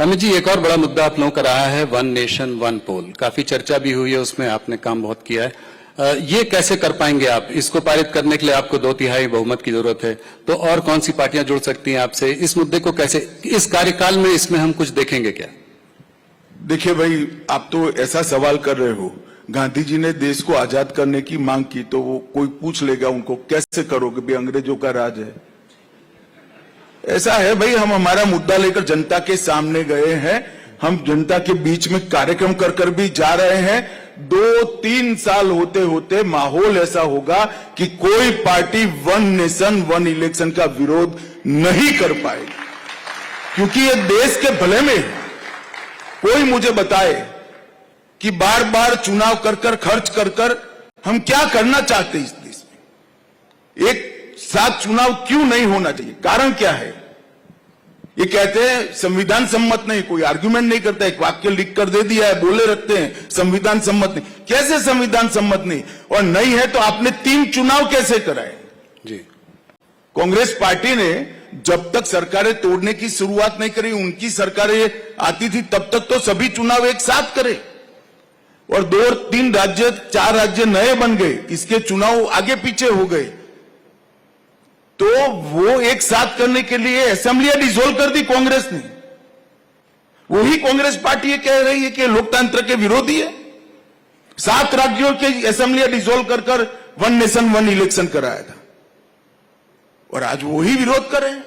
अमित जी, एक और बड़ा मुद्दा आप लोगों का रहा है वन नेशन वन पोल। काफी चर्चा भी हुई है, उसमें आपने काम बहुत किया है। ये कैसे कर पाएंगे आप? इसको पारित करने के लिए आपको 2/3 बहुमत की जरूरत है, तो और कौन सी पार्टियां जुड़ सकती हैं आपसे? इस मुद्दे को कैसे इस कार्यकाल में इसमें हम कुछ देखेंगे क्या? देखिए भाई, आप तो ऐसा सवाल कर रहे हो, गांधी जी ने देश को आजाद करने की मांग की तो वो कोई पूछ लेगा उनको कैसे करोगे भाई, अंग्रेजों का राज है। ऐसा है भाई, हम हमारा मुद्दा लेकर जनता के सामने गए हैं, हम जनता के बीच में कार्यक्रम कर कर भी जा रहे हैं। 2-3 साल होते होते माहौल ऐसा होगा कि कोई party one nation one election का विरोध नहीं कर पाएगी, क्योंकि ये देश के भले में है। कोई मुझे बताए कि बार बार चुनाव कर कर खर्च कर कर हम क्या करना चाहते हैं इस देश में? एक साथ चुनाव क्यों नहीं होना चाहिए? कारण क्या है? ये कहते हैं संविधान सम्मत नहीं, कोई आर्गुमेंट नहीं करता, एक वाक्य लिख कर दे दिया है, बोले रखते हैं संविधान सम्मत नहीं। कैसे संविधान सम्मत नहीं? और नहीं है तो आपने 3 चुनाव कैसे कराए? जी, कांग्रेस पार्टी ने जब तक सरकारें तोड़ने की शुरुआत नहीं करी, उनकी सरकारें आती थी, तब तक तो सभी चुनाव एक साथ करे, और 2-3 राज्य 4 राज्य नए बन गए, इसके चुनाव आगे पीछे हो गए। तो वो एक साथ करने के लिए असेंबलियां डिसॉल्व कर दी कांग्रेस ने। वही कांग्रेस पार्टी ये कह रही है कि लोकतंत्र के विरोधी है। 7 राज्यों के असेंबलियां डिसॉल्व कर कर वन नेशन वन इलेक्शन कराया था, और आज वही विरोध कर रहे हैं।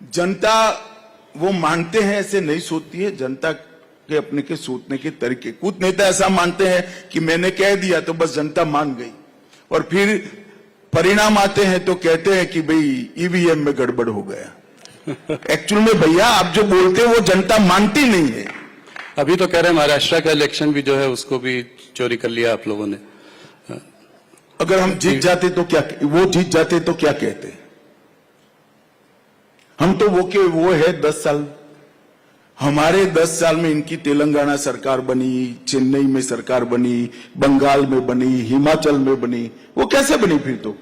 जनता वो मानते हैं, ऐसे नहीं सोचती है। जनता के अपने के सोचने के तरीके, कुछ नेता ऐसा मानते हैं कि मैंने कह दिया तो बस जनता मान गई, और फिर परिणाम आते हैं तो कहते हैं कि भाई ईवीएम में गड़बड़ हो गया। एक्चुअल में भैया आप जो बोलते हैं वो जनता मानती नहीं है। अभी तो कह रहे हैं महाराष्ट्र का इलेक्शन भी जो है उसको भी चोरी कर लिया आप लोगों ने। अगर हम जीत जाते तो क्या, वो जीत जाते तो क्या कहते? हम तो वो है 10 साल, हमारे 10 साल में इनकी तेलंगाना सरकार बनी, चेन्नई में सरकार बनी, बंगाल में बनी, हिमाचल में बनी। वो कैसे बनी फिर? तो